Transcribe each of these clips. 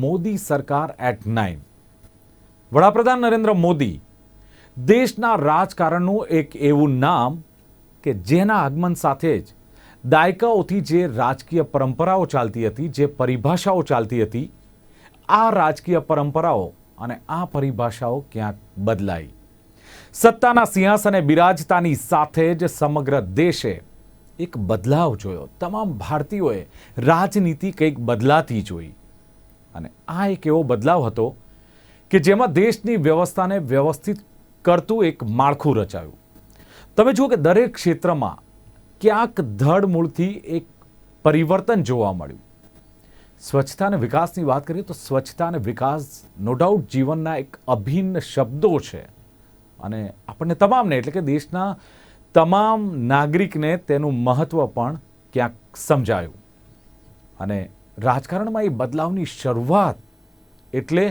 મોદી સરકાર એટ 9 વડાપ્રધાન નરેન્દ્ર મોદી દેશના રાજકારણનું એક એવું નામ કે જેના આગમન સાથે જ દાયકાઓથી જે રાજકીય પરંપરાઓ ચાલતી હતી, જે પરિભાષાઓ ચાલતી હતી, આ રાજકીય પરંપરાઓ અને આ પરિભાષાઓ ક્યાંક બદલાઈ. સત્તાના સિંહાસને બિરાજતાની સાથે જ સમગ્ર દેશે એક બદલાવ જોયો. તમામ ભારતીયોએ રાજનીતિ કંઈક બદલાતી જોઈ અને આ એક એવો બદલાવ હતો કે જેમાં દેશની વ્યવસ્થાને વ્યવસ્થિત કરતું એક માળખું રચાયું. તમે જુઓ કે દરેક ક્ષેત્રમાં ક્યાંક ધડમૂળથી એક પરિવર્તન જોવા મળ્યું. સ્વચ્છતા અને વિકાસની વાત કરીએ તો સ્વચ્છતા અને વિકાસ નો ડાઉટ જીવનના એક અભિન્ન શબ્દો છે અને આપણને તમામને એટલે કે દેશના તમામ નાગરિકને તેનું મહત્વ પણ ક્યાંક સમજાયું. અને રાજકારણમાં એ બદલાવની શરૂઆત એટલે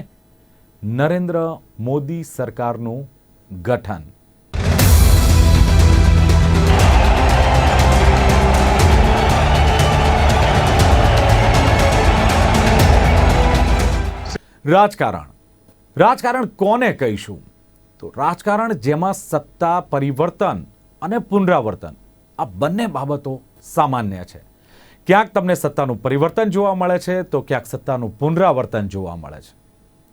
નરેન્દ્ર મોદી સરકારનું ગઠન. રાજકારણ કોને કહીશું? તો રાજકારણ જેમાં સત્તા પરિવર્તન અને પુનરાવર્તન આ બંને બાબતો સામાન્ય છે. ક્યાંક તમને સત્તાનું પરિવર્તન જોવા મળે છે તો ક્યાંક સત્તાનું પુનરાવર્તન જોવા મળે છે.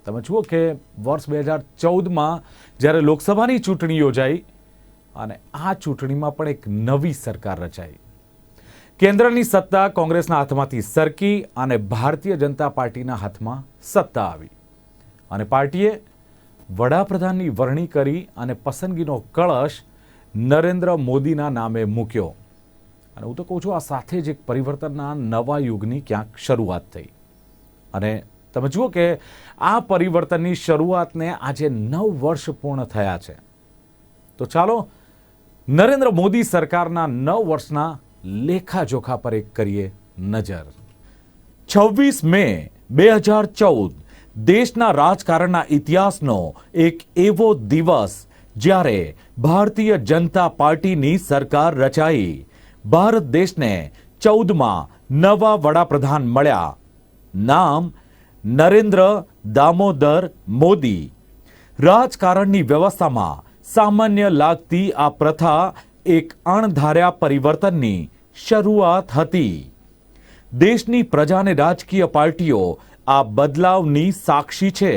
તમે જુઓ કે વર્ષ 2014માં જ્યારે લોકસભાની ચૂંટણી યોજાઈ અને આ ચૂંટણીમાં પણ એક નવી સરકાર રચાઈ. કેન્દ્રની સત્તા કોંગ્રેસના હાથમાંથી સરકી અને ભારતીય જનતા પાર્ટીના હાથમાં સત્તા આવી અને પાર્ટીએ વડાપ્રધાનની વરણી કરી અને પસંદગીનો કળશ નરેન્દ્ર મોદીના નામે મૂક્યો. અને હું તો કહું છું, આ સાથે જ એક પરિવર્તનના નવા યુગની ક્યાંક શરૂઆત થઈ. અને તમે જુઓ કે આ પરિવર્તનની શરૂઆતને આજે 9 વર્ષ પૂર્ણ થયા છે. તો ચાલો નરેન્દ્ર મોદી સરકારના 9 વર્ષના લેખાજોખા પર એક કરીએ નજર. 26 મે 2014 દેશના રાજકારણના ઇતિહાસનો એક એવો દિવસ જ્યારે ભારતીય જનતા પાર્ટીની સરકાર રચાઈ. ભારત દેશને 14માં નવા વડાપ્રધાન મળ્યા. નામ નરેન્દ્ર દામોદર મોદી. રાજકારણની વ્યવસ્થામાં સામાન્ય લાગતી આ પ્રથા એક અણધાર્યા પરિવર્તનની શરૂઆત હતી. દેશની પ્રજાને રાજકીય પાર્ટીઓ આ બદલાવની સાક્ષી છે.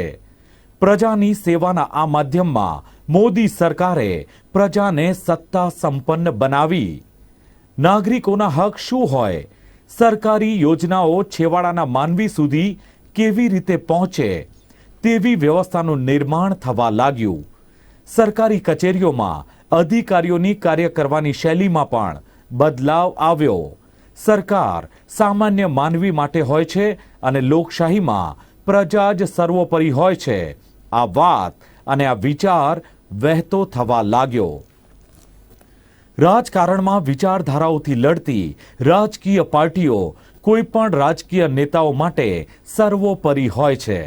પ્રજાની સેવાના આ માધ્યમમાં મોદી સરકારે પ્રજાને સત્તા સંપન્ન બનાવી. નાગરિકોના હક શું હોય, સરકારી યોજનાઓ છેવાડાના માનવી સુધી કેવી રીતે પહોંચે તેવી વ્યવસ્થાનું નિર્માણ થવા લાગ્યું. સરકારી કચેરીઓમાં અધિકારીઓની કાર્ય કરવાની શૈલીમાં પણ બદલાવ આવ્યો. સરકાર સામાન્ય માનવી માટે હોય છે અને લોકશાહીમાં પ્રજા જ સર્વોપરી હોય છે. આ વાત અને આ વિચાર વહેતો થવા લાગ્યો. રાજકારણમાં વિચારધારાઓથી લડતી રાજકીય પાર્ટીઓ કોઈ પણ રાજકીય નેતાઓ માટે સર્વોપરી હોય છે.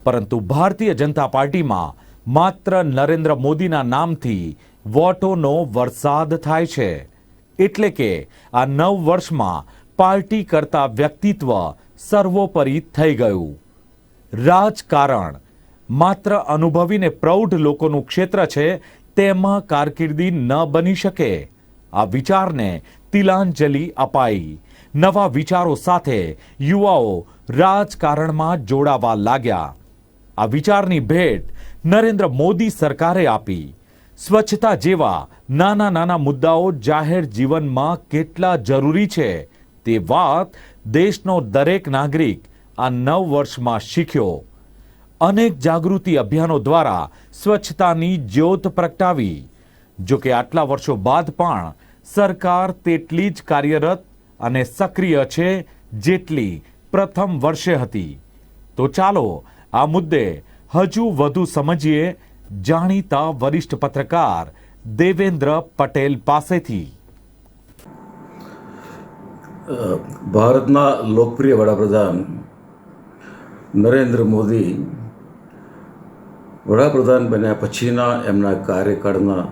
પરંતુ ભારતીય જનતા પાર્ટીમાં માત્ર નરેન્દ્ર મોદીના નામથી વોટોનો વરસાદ થાય છે. એટલે કે આ 9 વર્ષમાં પાર્ટી કરતા વ્યક્તિત્વ સર્વોપરી થઈ ગયું. રાજકારણ માત્ર અનુભવીને પ્રૌઢ લોકોનું ક્ષેત્ર છે તેમાં કારકિર્દી ન બની શકે. આ વિચારને તિલાંજલિ અપાઈ. નવા વિચારો સાથે યુવાઓ રાજકારણમાં જોડાવા લાગ્યા. આ વિચારની ભેટ નરેન્દ્ર મોદી સરકારે આપી. સ્વચ્છતા જેવા નાના નાના મુદ્દાઓ જાહેર જીવનમાં કેટલા જરૂરી છે તે વાત દેશનો દરેક નાગરિક આ 9 વર્ષમાં શીખ્યો. અનેક જાગૃતિ અભિયાનો દ્વારા સ્વચ્છતાની જ્યોત પ્રગટાવી. જો કે આટલા વર્ષો બાદ પણ સરકાર તેટલી જ કાર્યરત અને સક્રિય છે જેટલી પ્રથમ વર્ષે હતી. તો ચાલો આ મુદ્દે હજુ વધુ સમજીએ જાણીતા વરિષ્ઠ પત્રકાર દેવેન્દ્ર પટેલ પાસેથી. ભારતના લોકપ્રિય વડાપ્રધાન નરેન્દ્ર મોદી વડાપ્રધાન બન્યા પછીના એમના કાર્યકાળના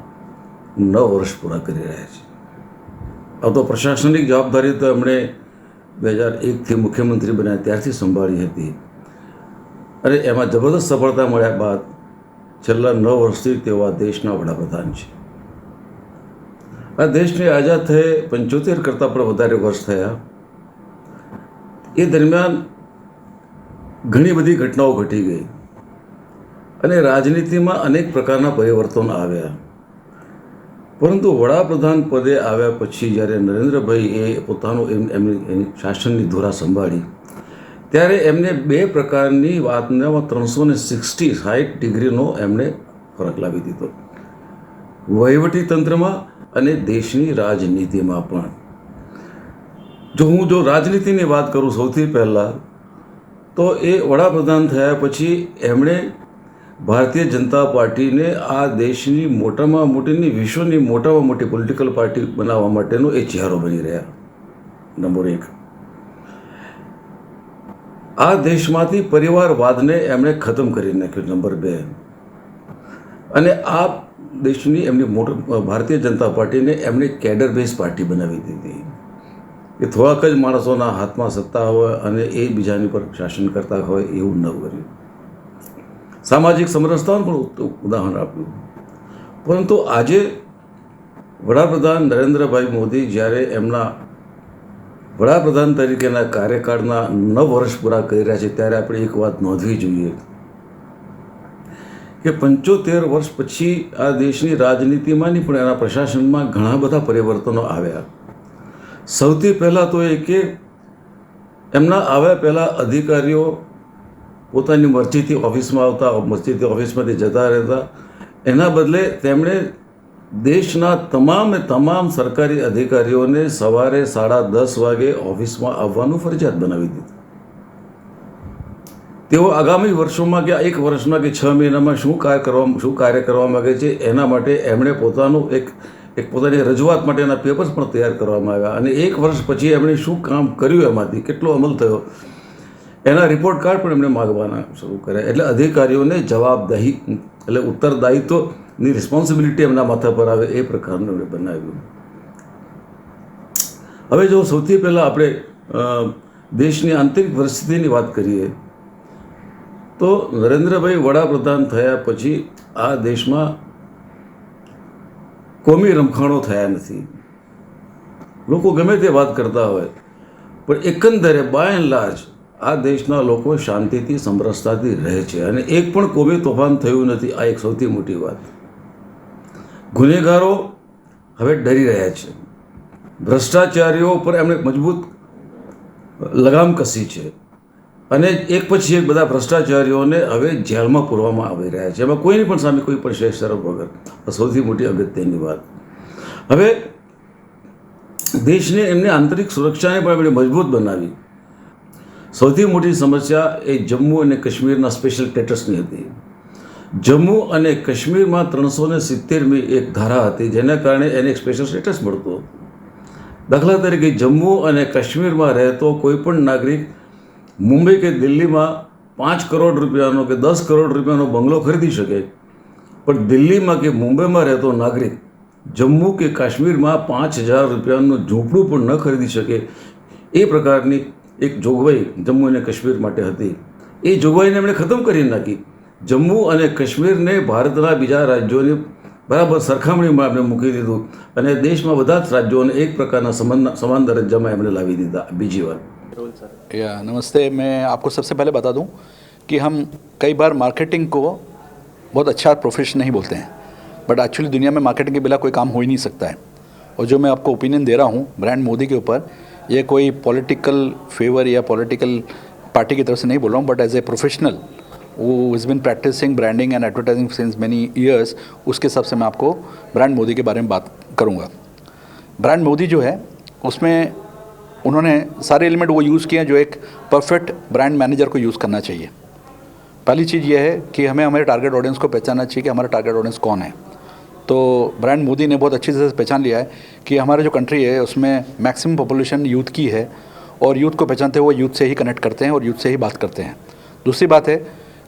9 વર્ષ પૂરા કરી રહ્યા છે. આ તો પ્રશાસનિક જવાબદારી તો એમણે 2001થી મુખ્યમંત્રી બન્યા ત્યારથી સંભાળી હતી અને એમાં જબરદસ્ત સફળતા મળ્યા બાદ છેલ્લા 9 વર્ષથી તેઓ આ દેશના વડાપ્રધાન છે. આ દેશને આઝાદ થયે 75 કરતાં પણ વધારે વર્ષ થયા. એ દરમિયાન ઘણી બધી ઘટનાઓ ઘટી ગઈ અને રાજનીતિમાં અનેક પ્રકારના પરિવર્તનો આવ્યા. પરંતુ વડાપ્રધાન પદે આવ્યા પછી જ્યારે નરેન્દ્રભાઈએ પોતાનું એમની શાસનની ધુરા સંભાળી ત્યારે એમને 2 પ્રકારની વાતને 360 ડિગ્રીનો એમણે ફરક લાવી દીધો. વહીવટી તંત્રમાં અને દેશની રાજનીતિમાં પણ. જો રાજનીતિની વાત કરું સૌથી પહેલાં, તો એ વડાપ્રધાન થયા પછી એમણે ભારતીય જનતા પાર્ટીને આ દેશની મોટામાં મોટીની વિશ્વની મોટામાં મોટી પોલિટિકલ પાર્ટી બનાવવા માટેનો એ ચહેરો બની રહ્યા. નંબર 1. આ દેશમાંથી પરિવારવાદને એમણે ખતમ કરી નાખ્યો. નંબર 2. અને આ દેશની એમની ભારતીય જનતા પાર્ટીને એમણે કેડર બેઝ પાર્ટી બનાવી દીધી કે થોડાક જ માણસોના હાથમાં સત્તા હોય અને એ બીજાની પર શાસન કરતા હોય એવું ન કર્યું. સામાજિક સમરસતાનું પણ ઉદાહરણ આપ્યું. પરંતુ આજે વડાપ્રધાન નરેન્દ્રભાઈ મોદી જ્યારે એમના વડાપ્રધાન તરીકેના કાર્યકાળના 9 વર્ષ પૂરા કરી રહ્યા છે ત્યારે આપણે એક વાત નોંધવી જોઈએ કે 75 વર્ષ પછી આ દેશની રાજનીતિમાં નહીં પણ એના પ્રશાસનમાં ઘણા બધા પરિવર્તનો આવ્યા. સૌથી પહેલાં તો એ કે એમના આવ્યા પહેલાં અધિકારીઓ પોતાની મરજીથી ઓફિસમાં આવતા, મરજીથી ઓફિસમાંથી જતા રહેતા. એના બદલે તેમણે દેશના તમામ સરકારી અધિકારીઓને સવારે 10:30 વાગે ઓફિસમાં આવવાનું ફરજિયાત બનાવી દીધું. તેઓ આગામી વર્ષોમાં કે 1 વર્ષમાં કે 6 મહિનામાં શું કાર્ય કરવા માગે છે એના માટે એમણે પોતાનું એક પોતાની રજૂઆત માટેના પેપર્સ પણ તૈયાર કરવામાં આવ્યા. અને 1 વર્ષ પછી એમણે શું કામ કર્યું, એમાંથી કેટલો અમલ થયો, એના રિપોર્ટ કાર્ડ પણ એમણે માગવાના શરૂ કર્યા. એટલે અધિકારીઓને જવાબદાહી એટલે ઉત્તરદાયિત્વની રિસ્પોન્સિબિલિટી એમના માથા પર આવે એ પ્રકારનું એમણે બનાવ્યું. હવે જો સૌથી પહેલાં આપણે દેશની આંતરિક પરિસ્થિતિની વાત કરીએ તો નરેન્દ્રભાઈ વડાપ્રધાન થયા પછી આ દેશમાં કોમી રમખાણો થયા નથી. લોકો ગમે તે વાત કરતા હોય પણ એકંદરે બાય એન્ડ લાર્જ આ દેશના લોકો શાંતિથી સમરસતાથી રહે છે અને એક પણ કોમી તોફાન થયું નથી. આ એક સૌથી મોટી વાત. ગુનેગારો હવે ડરી રહ્યા છે. ભ્રષ્ટાચારીઓ પર એમણે મજબૂત લગામ કસી છે અને એક પછી એક બધા ભ્રષ્ટાચારીઓને હવે જેલમાં પૂરવામાં આવી રહ્યા છે. એમાં કોઈની પણ સામે કોઈ પણ શરમ વગર. સૌથી મોટી અગત્યની વાત. હવે દેશને એમની આંતરિક સુરક્ષાને પણ એમણે મજબૂત બનાવી. સૌથી મોટી સમસ્યા એ જમ્મુ અને કાશ્મીરના સ્પેશિયલ સ્ટેટસની હતી. જમ્મુ અને કાશ્મીરમાં 370મી એક ધારા હતી જેના કારણે એને એક સ્પેશિયલ સ્ટેટસ મળતું. દાખલા તરીકે જમ્મુ અને કાશ્મીરમાં રહેતો કોઈ પણ નાગરિક મુંબઈ કે દિલ્હીમાં 5 કરોડ રૂપિયાનો કે 10 કરોડ રૂપિયાનો બંગલો ખરીદી શકે, પણ દિલ્હીમાં કે મુંબઈમાં રહેતો નાગરિક જમ્મુ કે કાશ્મીરમાં 5000 રૂપિયાનું ઝૂંપડું પણ ન ખરીદી શકે. એ પ્રકારની એક જોગવાઈ જમ્મુ અને કાશ્મીર માટે હતી. એ જોગવાઈને એમણે ખતમ કરી નાખી. જમ્મુ અને કાશ્મીરને ભારતના બીજા રાજ્યોની બરાબર સરખામણીમાં એમણે મૂકી દીધું અને દેશમાં બધા જ રાજ્યોને એક પ્રકારના સમાન દરજ્જામાં એમણે લાવી દીધા. બીજી વાત, या नमस्ते. मैं आपको सबसे पहले बता दूं कि हम कई बार मार्केटिंग को बहुत अच्छा प्रोफेशन नहीं बोलते हैं, बट एक्चुअली दुनिया में मार्केटिंग के बिना कोई काम हो ही नहीं सकता है. और जो मैं आपको ओपिनियन दे रहा हूं ब्रांड मोदी के ऊपर, ये कोई पॉलिटिकल फेवर या पॉलिटिकल पार्टी की तरफ से नहीं बोल रहा हूँ, but as a professional who has been practicing branding and advertising since many years, उसके हिसाब से मैं आपको ब्रांड मोदी के बारे में बात करूँगा. ब्रांड मोदी जो है उसमें उन्होंने सारे एलिमेंट वो यूज़ किए हैं जो एक परफेक्ट ब्रांड मैनेजर को यूज़ करना चाहिए. पहली चीज़ ये है कि हमें हमारे टारगेट ऑडियंस को पहचानना चाहिए कि हमारा टारगेट ऑडियंस कौन है. तो ब्रांड मोदी ने बहुत अच्छी तरह से पहचान लिया है कि हमारा जो कंट्री है उसमें मैक्सिमम पॉपुलेशन यूथ की है और यूथ को पहचानते हुए यूथ से ही कनेक्ट करते हैं और यूथ से ही बात करते हैं. दूसरी बात है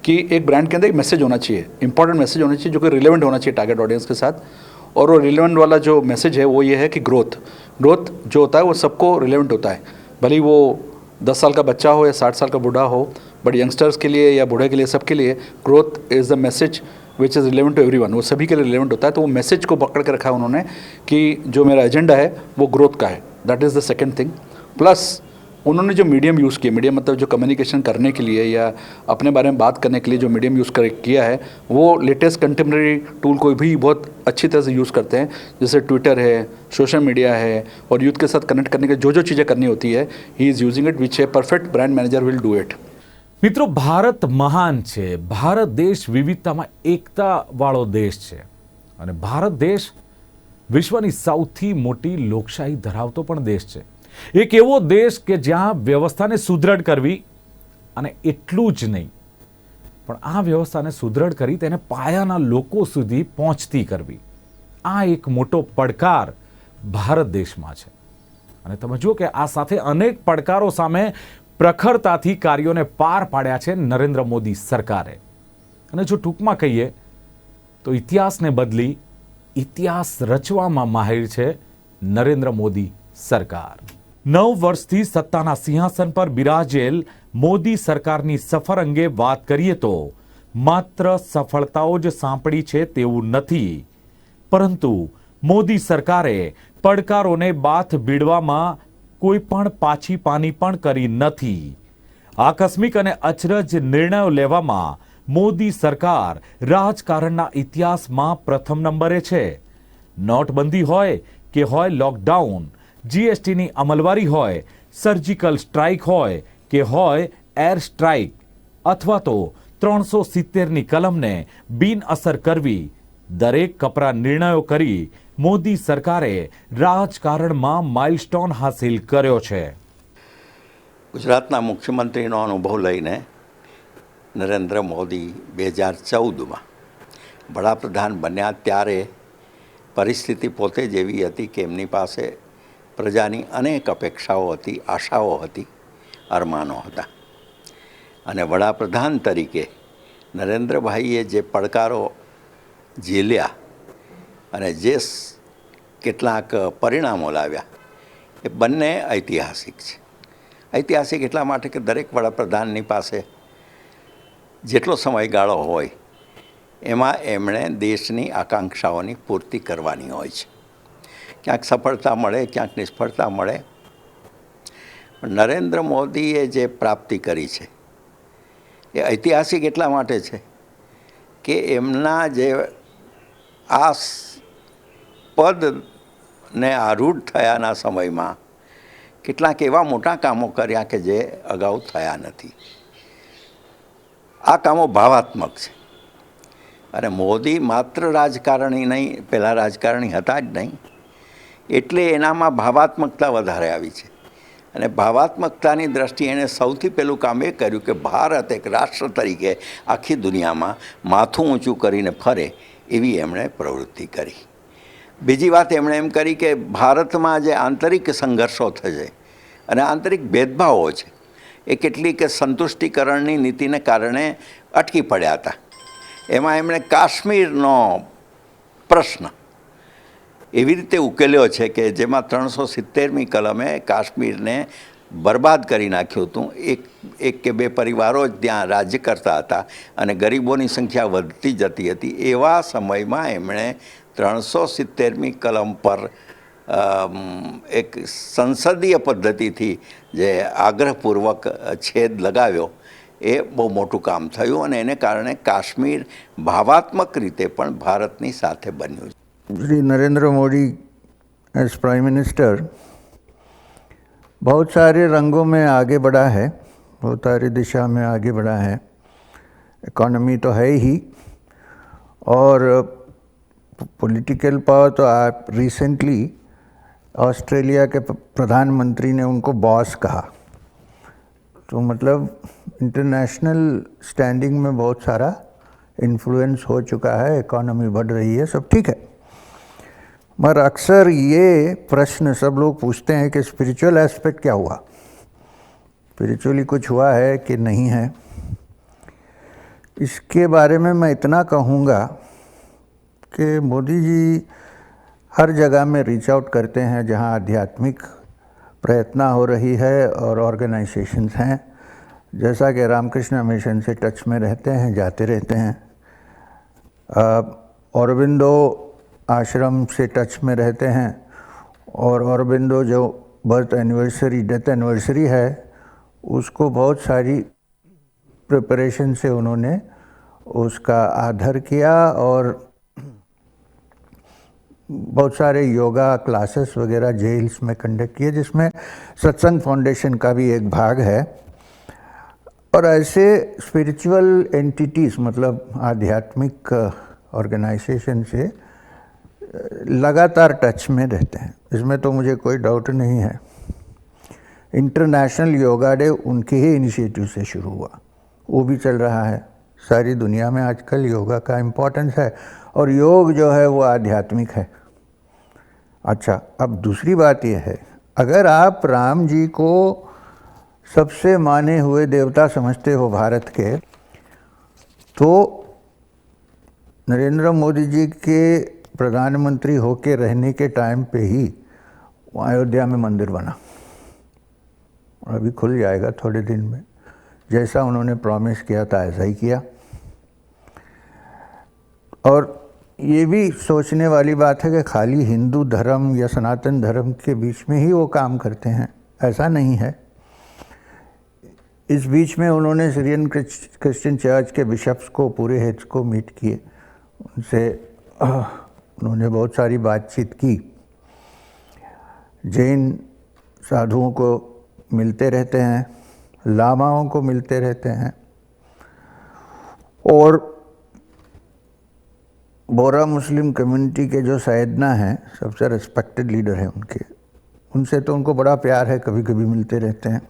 कि एक ब्रांड के अंदर एक मैसेज होना चाहिए, इंपॉर्टेंट मैसेज होना चाहिए जो कि रिलेवेंट होना चाहिए टारगेट ऑडियंस के साथ. और वो रिलेवेंट वाला जो मैसेज है वो ये है कि ग्रोथ जो होता है वो सबको रिलेवेंट होता है. भले ही वो 10 साल का बच्चा हो या 60 साल का बूढ़ा हो, बट यंगस्टर्स के लिए या बूढ़े के लिए, सबके लिए growth is the message which is relevant to everyone. वो सभी के लिए रिलेवेंट होता है। तो वो मैसेज को पकड़ के रखा है उन्होंने कि जो मेरा एजेंडा है वो ग्रोथ का है। That is the second thing. Plus उन्होंने जो मीडियम यूज़ किया, मीडियम मतलब जो कम्युनिकेशन करने के लिए या अपने बारे में बात करने के लिए जो मीडियम यूज़ किया है, वो लेटेस्ट कंटेम्प्रेरी टूल को भी बहुत अच्छी तरह से यूज़ करते हैं। जैसे ट्विटर है, सोशल मीडिया है, और यूथ के साथ कनेक्ट करने के जो चीज़ें करनी होती है, he is using it, which a perfect brand manager will do it. મિત્રો, ભારત મહાન છે. ભારત દેશ વિવિધતામાં એકતાવાળો દેશ છે અને ભારત દેશ વિશ્વની સૌથી મોટી લોકશાહી ધરાવતો પણ દેશ છે. એક એવો દેશ કે જ્યાં વ્યવસ્થાને સુદૃઢ કરવી, અને એટલું જ નહીં પણ આ વ્યવસ્થાને સુદૃઢ કરી તેને પાયાના લોકો સુધી પહોંચતી કરવી, આ એક મોટો પડકાર ભારત દેશમાં છે. અને તમે જુઓ કે આ સાથે અનેક પડકારો સામે પ્રખરતાથી કાર્યોને પાર પાડ્યા છે નરેન્દ્ર મોદી સરકારે. અને જો ટૂંકમાં કહીએ તો ઇતિહાસને બદલી ઇતિહાસ રચવામાં માહિર છે નરેન્દ્ર મોદી સરકાર. 9 વર્ષથી સત્તાના સિંહાસન પર બિરાજેલ મોદી સરકારની સફર અંગે વાત કરીએ તો માત્ર સફળતાઓ જ સાંપડી છે તેવું નથી, પરંતુ મોદી સરકારે પડકારોને બાથ ભીડવામાં કોઈ પણ પાછી પાની પણ કરી નથી. આકસ્મિક અને અચરજ નિર્ણયો લેવામાં મોદી સરકાર રાજકારણના ઇતિહાસમાં પ્રથમ નંબરે છે. નોટબંધી હોય કે હોય લોકડાઉન, જીએસટીની અમલવારી હોય, સર્જિકલ સ્ટ્રાઇક હોય કે હોય એર સ્ટ્રાઇક, અથવા તો 370ની કલમને બિનઅસર કરવી, દરેક કપરા નિર્ણયો કરી મોદી સરકારે રાજકારણમાં માઇલસ્ટોન હાસિલ કર્યો છે. ગુજરાતના મુખ્યમંત્રીનો અનુભવ લઈને નરેન્દ્ર મોદી 2014માં વડાપ્રધાન બન્યા ત્યારે પરિસ્થિતિ પોતે જ એવી હતી કે એમની પાસે પ્રજાની અનેક અપેક્ષાઓ હતી, આશાઓ હતી, અરમાનો હતા. અને વડાપ્રધાન તરીકે નરેન્દ્રભાઈએ જે પડકારો ઝીલ્યા અને જે કેટલાક પરિણામો લાવ્યા એ બંને ઐતિહાસિક છે. ઐતિહાસિક એટલા માટે કે દરેક વડાપ્રધાનની પાસે જેટલો સમયગાળો હોય એમાં એમણે દેશની આકાંક્ષાઓની પૂર્તિ કરવાની હોય છે. ક્યાંક સફળતા મળે, ક્યાંક નિષ્ફળતા મળે, પણ નરેન્દ્ર મોદીએ જે પ્રાપ્તિ કરી છે એ ઐતિહાસિક એટલા માટે છે કે એમના જે આ પદને આરૂઢ થયાના સમયમાં કેટલાક એવા મોટા કામો કર્યા કે જે અગાઉ થયા નથી. આ કામો ભાવાત્મક છે. અને મોદી માત્ર રાજકારણી નહીં, પહેલાં રાજકારણી હતા જ નહીં, એટલે એનામાં ભાવાત્મકતા વધારે આવી છે. અને ભાવાત્મકતાની દ્રષ્ટિએ એણે સૌથી પહેલું કામ એ કર્યું કે ભારત એક રાષ્ટ્ર તરીકે આખી દુનિયામાં માથું ઊંચું કરીને ફરે એવી એમણે પ્રવૃત્તિ કરી. બીજી વાત એમણે એમ કરી કે ભારતમાં જે આંતરિક સંઘર્ષો થશે અને આંતરિક ભેદભાવો છે એ કેટલીક સંતુષ્ટિકરણની નીતિને કારણે અટકી પડ્યા હતા. એમાં એમણે કાશ્મીરનો પ્રશ્ન એવી રીતે ઉકેલ્યો છે કે જેમાં 370મી કલમે કાશ્મીરને બરબાદ કરી નાખ્યું હતું. એક કે બે પરિવારો જ ત્યાં રાજ્ય કરતા હતા અને ગરીબોની સંખ્યા વધતી જતી હતી. એવા સમયમાં એમણે 370મી કલમ પર એક સંસદીય પદ્ધતિથી જે આગ્રહપૂર્વક છેદ લગાવ્યો એ બહુ મોટું કામ થયું અને એને કારણે કાશ્મીર ભાવાત્મક રીતે પણ ભારતની સાથે બન્યું. Shri Narendra Modi as prime minister बहुत सारे रंगों में आगे बढ़ा है, बहुत सारी दिशा में आगे बढ़ा है. इकोनॉमी तो है ही, और पॉलिटिकल पावर तो आप रिसेंटली ऑस्ट्रेलिया के प्रधानमंत्री ने उनको बॉस कहा, तो मतलब इंटरनेशनल स्टैंडिंग में बहुत सारा इन्फ्लुएंस हो चुका है, इकोनॉमी बढ़ रही है, सब ठीक है. मगर अक्सर ये प्रश्न सब लोग पूछते हैं कि स्पिरिचुअल एस्पेक्ट क्या हुआ, स्पिरिचुअली कुछ हुआ है कि नहीं है. इसके बारे में मैं इतना कहूँगा कि मोदी जी हर जगह में रीच आउट करते हैं जहाँ आध्यात्मिक प्रयत्न हो रही है और ऑर्गेनाइजेशंस हैं जैसा कि रामकृष्ण मिशन से टच में रहते हैं, जाते रहते हैं, औरबिंदो आश्रम से टच में रहते हैं, और औरबिंदो जो बर्थ एनिवर्सरी, डेथ एनिवर्सरी है, उसको बहुत सारी प्रिपरेशन से उन्होंने उसका आदर किया और बहुत सारे योगा क्लासेस वगैरह जेल्स में कंडक्ट किए, जिसमें सत्संग फाउंडेशन का भी एक भाग है। और ऐसे स्पिरिचुअल एंटिटीज़, मतलब आध्यात्मिक ऑर्गेनाइजेशन से लगातार टच में रहते हैं, इसमें तो मुझे कोई डाउट नहीं है। इंटरनेशनल योगा डे उनके ही इनिशिएटिव से शुरू हुआ, वो भी चल रहा है। सारी दुनिया में आजकल योगा का इम्पोर्टेंस है, और योग जो है वो आध्यात्मिक है। अच्छा, अब दूसरी बात यह है, अगर आप राम जी को सबसे माने हुए देवता समझते हो भारत के, तो नरेंद्र मोदी जी के प्रधानमंत्री होके रहने के टाइम पे ही अयोध्या में मंदिर बना, और अभी खुल जाएगा थोड़े दिन में। जैसा उन्होंने प्रॉमिस किया था ऐसा ही किया। और ये भी सोचने वाली बात है कि खाली हिंदू धर्म या सनातन धर्म के बीच में ही वो काम करते हैं, ऐसा नहीं है। इस बीच में उन्होंने सीरियन क्रिश्चियन चर्च के बिशप्स को, पूरे हेड्स को मीट किए, उनसे उन्होंने बहुत सारी बातचीत की। जैन साधुओं को मिलते रहते हैं, लामाओं को मिलते रहते हैं, और बोरा मुस्लिम कम्युनिटी के जो सैयदना हैं, सबसे रिस्पेक्टेड लीडर हैं उनके, उनसे तो उनको बड़ा प्यार है, कभी कभी मिलते रहते हैं।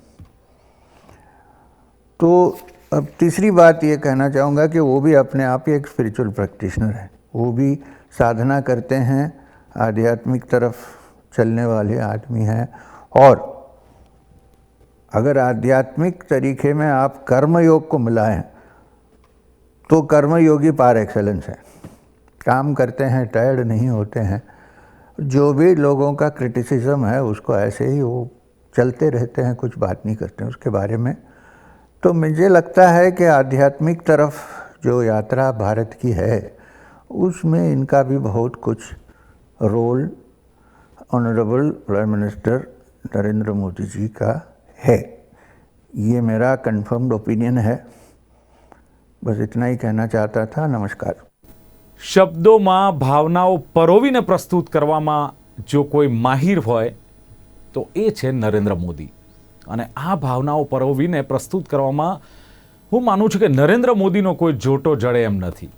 तो अब तीसरी बात ये कहना चाहूँगा कि वो भी अपने आप ही एक स्पिरिचुअल प्रैक्टिशनर है, वो भी साधना करते हैं, आध्यात्मिक तरफ चलने वाले आदमी हैं। और अगर आध्यात्मिक तरीके में आप कर्मयोग को मिलाएं तो कर्मयोगी पार एक्सेलेंस है, काम करते हैं, टायर्ड नहीं होते हैं। जो भी लोगों का क्रिटिसिज्म है उसको ऐसे ही वो चलते रहते हैं, कुछ बात नहीं करते हैं उसके बारे में। तो मुझे लगता है कि आध्यात्मिक तरफ जो यात्रा भारत की है उसमें इनका भी बहुत कुछ role honourable prime minister Narendra Modi ji का है। ये मेरा कन्फर्म्ड ओपिनियन है। बस इतना ही कहना चाहता था। नमस्कार। શબ્દોમાં ભાવનાઓ પરોવીને પ્રસ્તુત કરવામાં જો કોઈ માહિર હોય તો એ છે નરેન્દ્ર મોદી, અને આ ભાવનાઓ પરોવીને પ્રસ્તુત કરવામાં હું માનું છું કે નરેન્દ્ર મોદીનો કોઈ જોટો જડે એમ નથી.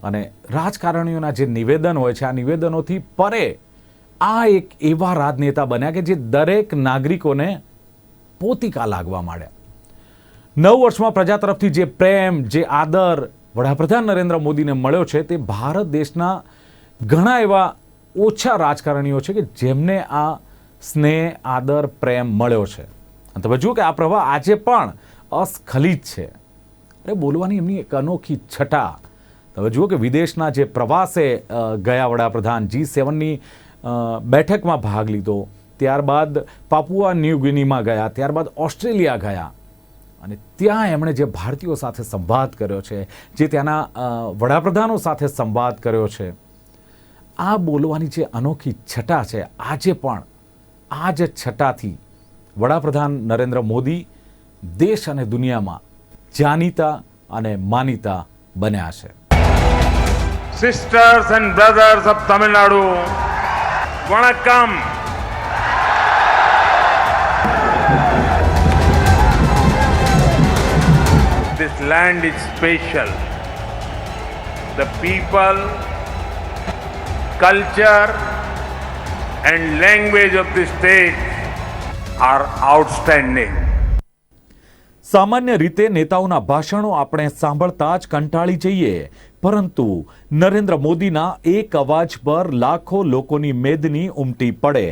અને રાજકારણીઓના જે નિવેદન હોય છે, આ નિવેદનોથી પરે આ એક એવા રાજનેતા બન્યા કે જે દરેક નાગરિકોને પોતીકા લાગવા માંડ્યા. 9 વર્ષમાં પ્રજા તરફથી જે પ્રેમ, જે આદર વડાપ્રધાન નરેન્દ્ર મોદીને મળ્યો છે, તે ભારત દેશના ઘણા એવા ઓછા રાજકારણીઓ છે કે જેમને આ સ્નેહ, આદર, પ્રેમ મળ્યો છે. અને તમે જુઓ કે આ પ્રવાહ આજે પણ અસ્ખલિત છે. અરે બોલવાની એમની એક અનોખી છટા. તમે જુઓ કે વિદેશના જે પ્રવાસે ગયા વડાપ્રધાન, G7ની બેઠકમાં ભાગ લીધો, ત્યારબાદ પાપુઆ ન્યૂ ગિનીમાં ગયા, ત્યારબાદ ઓસ્ટ્રેલિયા ગયા, અને ત્યાં એમણે જે ભારતીયો સાથે સંવાદ કર્યો છે, જે ત્યાંના વડાપ્રધાનો સાથે સંવાદ કર્યો છે, આ બોલવાની જે અનોખી છટા છે, આજે પણ આ જ છટાથી વડાપ્રધાન નરેન્દ્ર મોદી દેશ અને દુનિયામાં જાણીતા અને માનીતા બન્યા છે. Sisters and brothers of Tamil Nadu, vanakkam. This land is special. The people, culture and language of this state are outstanding. સામાન્ય રીતે નેતાઓના ભાષણો આપણે સાંભળતા જ કંટાળી જઈએ, પરંતુ નરેન્દ્ર મોદીના એક અવાજ પર લાખો લોકોની મેદની ઉમટી પડે,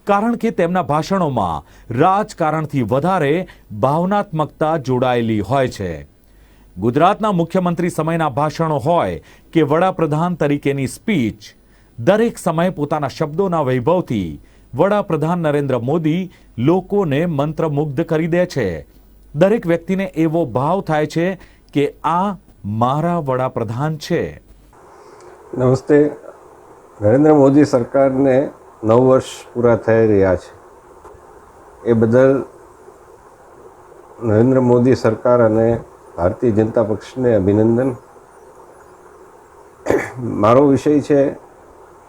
કારણ કે તેમના ભાષણોમાં રાજકારણથી વધારે ભાવનાત્મકતા જોડાયેલી હોય છે. ગુજરાતના મુખ્યમંત્રી સમયના ભાષણો હોય કે વડાપ્રધાન તરીકેની સ્પીચ, દરેક સમયે પોતાના શબ્દોના વૈભવથી વડાપ્રધાન નરેન્દ્ર મોદી લોકોને મંત્રમુગ્ધ કરી દે છે. દરેક વ્યક્તિને એવો ભાવ થાય છે કે આ મારા વડાપ્રધાન છે. નમસ્તે. નરેન્દ્ર મોદી સરકારને 9 વર્ષ પૂરા થઈ રહ્યા છે. એ બદલ નરેન્દ્ર મોદી સરકાર અને ભારતીય જનતા પક્ષને અભિનંદન. મારો વિષય છે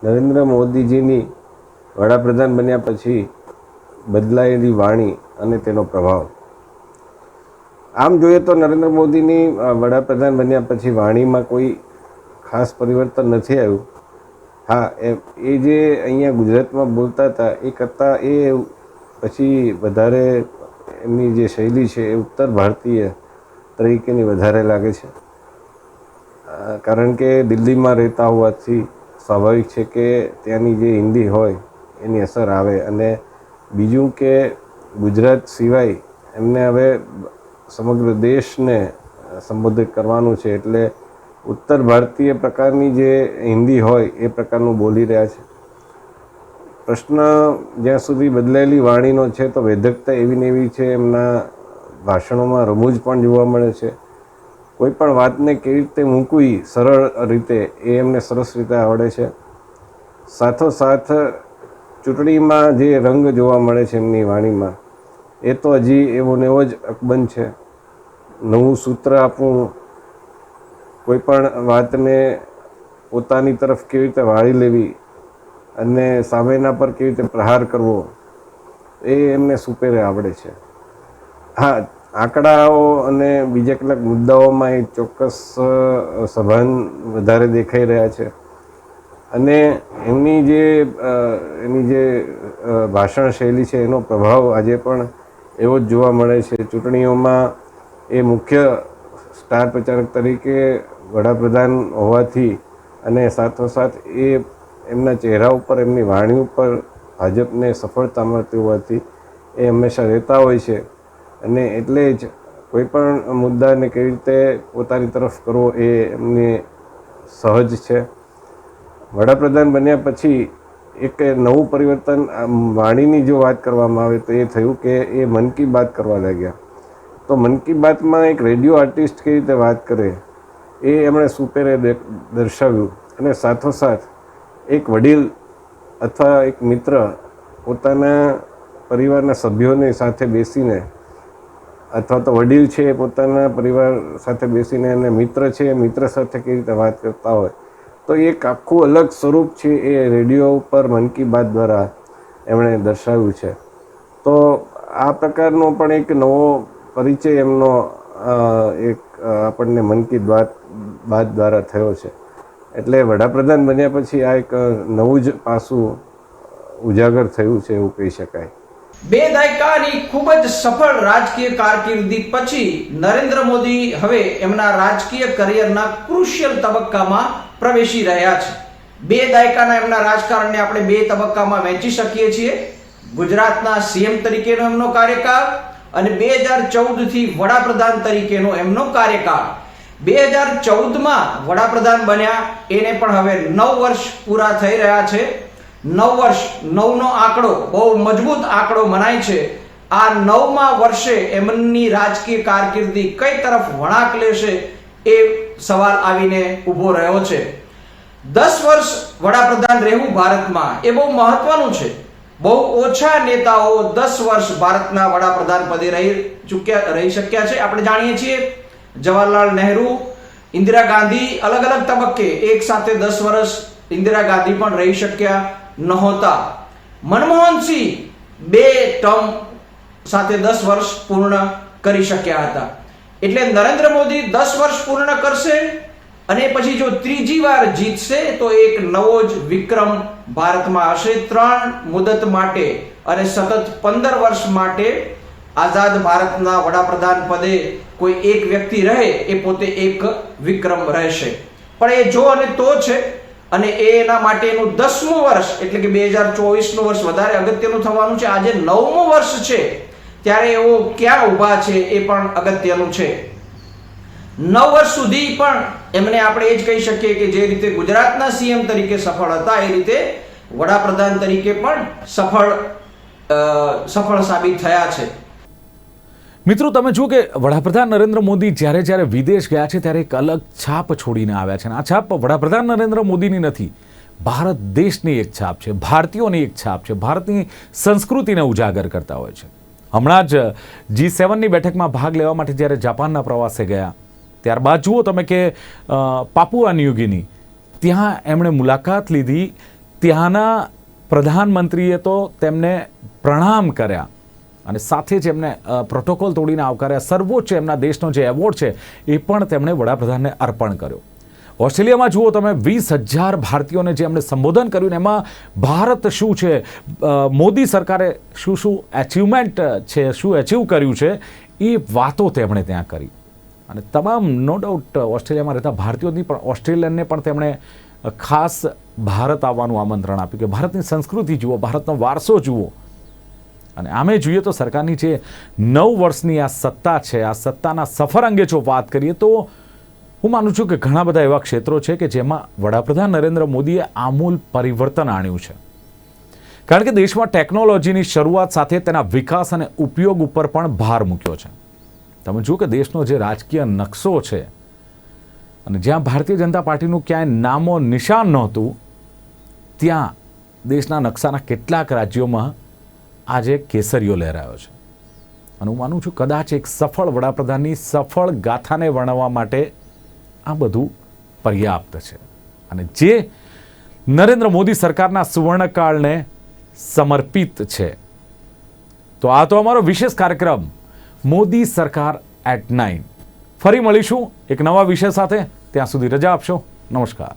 નરેન્દ્ર મોદીજીની વડાપ્રધાન બન્યા પછી બદલાયેલી વાણી અને તેનો પ્રભાવ. આમ જોઈએ તો નરેન્દ્ર મોદીની વડાપ્રધાન બન્યા પછી વાણીમાં કોઈ ખાસ પરિવર્તન નથી આવ્યું. હા, એ જે અહીંયા ગુજરાતમાં બોલતા હતા એ કરતાં એ પછી વધારે એમની જે શૈલી છે એ ઉત્તર ભારતીય તરીકેની વધારે લાગે છે. કારણ કે દિલ્હીમાં રહેતા હોવાથી સ્વાભાવિક છે કે ત્યાંની જે હિન્દી હોય એની અસર આવે. અને બીજું કે ગુજરાત સિવાય એમને હવે સમગ્ર દેશને સંબોધિત કરવાનું છે, એટલે ઉત્તર ભારતીય પ્રકારની જે હિન્દી હોય એ પ્રકારનું બોલી રહ્યા છે. પ્રશ્ન જ્યાં સુધી બદલાયેલી વાણીનો છે તો વેધકતા એવી ને એવી છે. એમના ભાષણોમાં રમૂજ પણ જોવા મળે છે. કોઈ પણ વાતને કેવી રીતે મૂકવી સરળ રીતે એ એમને સરસ રીતે આવડે છે. સાથોસાથ ચૂંટણીમાં જે રંગ જોવા મળે છે એમની વાણીમાં એ તો હજી એવો ને એવો જ અકબંધ છે. નવું સૂત્ર આપવું, કોઈ પણ વાતને પોતાની તરફ કેવી રીતે વાળી લેવી અને સામેના પર કેવી રીતે પ્રહાર કરવો એ એમને સુપેરે આવડે છે. હા, આંકડાઓ અને બીજા કેટલાક મુદ્દાઓમાં એ ચોક્કસ સભાન વધારે દેખાઈ રહ્યા છે. અને એમની જે ભાષણ શૈલી છે એનો પ્રભાવ આજે પણ એવો જ જોવા મળે છે. ચૂંટણીઓમાં એ મુખ્ય સ્ટાર પ્રચારક તરીકે વડાપ્રધાન હોવાથી અને સાથોસાથ એ એમના ચહેરા ઉપર, એમની વાણી ઉપર ભાજપને સફળતા મળતી હોવાથી એ હંમેશા રહેતા હોય છે. અને એટલે જ કોઈ પણ મુદ્દાને કેવી રીતે પોતાની તરફ કરવો એ એમને સહજ છે. વડાપ્રધાન બન્યા પછી એક નવું પરિવર્તન વાણીની જો વાત કરવામાં આવે તો એ થયું કે એ મન કી બાત કરવા લાગ્યા. તો મન કી બાતમાં એક રેડિયો આર્ટિસ્ટ કેવી રીતે વાત કરે એ એમણે સુપેરે દર્શાવ્યું. અને સાથોસાથ એક વડીલ અથવા એક મિત્ર પોતાના પરિવારના સભ્યોની સાથે બેસીને, અથવા તો વડીલ છે એ પોતાના પરિવાર સાથે બેસીને અને મિત્ર છે એ મિત્ર સાથે કેવી રીતે વાત કરતા હોય તો એક આખું અલગ સ્વરૂપ છે એ રેડિયો ઉપર મન કી બાત દ્વારા એમણે દર્શાવ્યું છે. તો આ પ્રકારનો પણ એક નવો પરિચય એમનો એક આપણને મન કી બાત દ્વારા થયો છે. એટલે વડાપ્રધાન બન્યા પછી આ એક નવું જ પાસું ઉજાગર થયું છે એવું કહી શકાય. 2 દાયકાની ખૂબ જ સફળ રાજકીય કારકિર્દી પછી નરેન્દ્ર મોદી હવે એમના રાજકીય કરિયરના ક્રુશિયલ તબક્કામાં પ્રવેશી રહ્યા છે. 2 દાયકાના એમના રાજકારણને આપણે 2 તબક્કામાં વહેંચી શકીએ છીએ. ગુજરાતના સીએમ તરીકેનો એમનો કાર્યકાળ અને 2014 થી વડાપ્રધાન તરીકેનો એમનો કાર્યકાળ. 2014માં વડાપ્રધાન બન્યા એને પણ હવે 9 વર્ષ પૂરા થઈ રહ્યા છે. 9 વર્ષ, 9નો આંકડો બહુ મજબૂત આંકડો મનાય છે. આ 9મા વર્ષે એમની રાજકીય કારકિર્દી કઈ તરફ વળાંક લેશે એ સવાલ આવીને ઊભો રહ્યો છે. 10 વર્ષ વડાપ્રધાન રહેવું ભારતમાં એ બહુ મહત્વનું છે. બહુ ઓછા નેતાઓ 10 વર્ષ ભારતના વડાપ્રધાન પદે રહી શક્યા છે. આપણે જાણીએ છીએ જવાહરલાલ નહેરુ, ઇન્દિરા ગાંધી અલગ અલગ તબક્કે એક સાથે 10 વર્ષ ઇન્દિરા ગાંધી પણ રહી શક્યા નહોતા. મનમોહનસિંહ 2 ટર્મ સાથે 10 વર્ષ પૂર્ણ કરી શક્યા હતા. એટલે નરેન્દ્ર મોદી 10 વર્ષ પૂર્ણ કરશે અને પછી જો ત્રીજી વાર જીતશે તો એક નવો જ વિક્રમ ભારતમાં હશે. 3 મુદત માટે અને સતત 15 વર્ષ માટે આઝાદ ભારતના વડાપ્રધાન પદે કોઈ એક વ્યક્તિ રહે એ પોતે એક વિક્રમ રહેશે. પણ એ જો અને તો છે. અને એના માટેનું 10મું વર્ષ એટલે કે 2024નું વર્ષ વધારે અગત્યનું થવાનું છે. આજે 9મું વર્ષ છે ત્યારે એઓ ક્યાં ઊભા છે એ પણ અગત્યનું છે. 9 વર્ષ સુધી પણ એમને આપણે એ જ કહી શકીએ કે જે રીતે ગુજરાતના સીએમ તરીકે સફળ હતા એ રીતે વડાપ્રધાન તરીકે પણ સફળ સાબિત થયા છે. મિત્રો, તમે જુઓ કે વડાપ્રધાન નરેન્દ્ર મોદી જ્યારે જ્યારે વિદેશ ગયા છે ત્યારે એક અલગ છાપ છોડીને આવ્યા છે. અને આ છાપ વડાપ્રધાન નરેન્દ્ર મોદીની નથી, ભારત દેશની એક છાપ છે, ભારતીયોની એક છાપ છે, ભારતની સંસ્કૃતિને ઉજાગર કરતા હોય છે. હમણાં જ G7ની બેઠકમાં ભાગ લેવા માટે જ્યારે જાપાનના પ્રવાસે ગયા, ત્યારબાદ જુઓ તમે કે પાપુઆ ન્યૂગિની, ત્યાં એમણે મુલાકાત લીધી. ત્યાંના પ્રધાનમંત્રીએ તો તેમને પ્રણામ કર્યા અને સાથે જ એમને પ્રોટોકોલ તોડીને આવકાર્યા. સર્વોચ્ચ એમના દેશનો જે એવોર્ડ છે એ પણ તેમણે વડાપ્રધાનને અર્પણ કર્યો. ઓસ્ટ્રેલિયામાં જુઓ તમે 20,000 ભારતીયોને જે એમણે સંબોધન કર્યું ને એમાં ભારત શું છે, મોદી સરકારે શું શું એચિવમેન્ટ છે, શું એચિવ કર્યું છે, એ વાતો તેમણે ત્યાં કરી. અને તમામ નો ડાઉટ ઓસ્ટ્રેલિયામાં રહેતા ભારતીયોની પણ, ઓસ્ટ્રેલિયનને પણ તેમણે ખાસ ભારત આવવાનું આમંત્રણ આપ્યું કે ભારતની સંસ્કૃતિ જુઓ, ભારતનો વારસો જુઓ. અને આમે જોઈએ તો સરકારની જે 9 વર્ષની આ સત્તા છે, આ સત્તાના સફર અંગે જો વાત કરીએ તો હું માનું છું કે ઘણા બધા એવા ક્ષેત્રો છે કે જેમાં વડાપ્રધાન નરેન્દ્ર મોદીએ આમૂલ પરિવર્તન આણ્યું છે. કારણ કે દેશમાં ટેકનોલોજીની શરૂઆત સાથે તેના વિકાસ અને ઉપયોગ ઉપર પણ ભાર મૂક્યો છે. તમે જુઓ કે દેશનો જે રાજકીય નકશો છે અને જ્યાં ભારતીય જનતા પાર્ટીનું ક્યાંય નામો નિશાન નહોતું, ત્યાં દેશના નકશાના કેટલાક રાજ્યોમાં આજે કેસરીઓ લહેરાયો છે. અને હું માનું છું કદાચ એક સફળ વડાપ્રધાનની સફળ ગાથાને વર્ણવવા માટે આ બધું પર્યાપ્ત છે અને જે નરેન્દ્ર મોદી સરકારના સુવર્ણકાળને સમર્પિત છે. તો આ તો અમારો વિશેષ કાર્યક્રમ મોદી સરકાર એટ 9. ફરી મળીશું એક નવા વિષય સાથે. ત્યાં સુધી રજા આપશો. નમસ્કાર.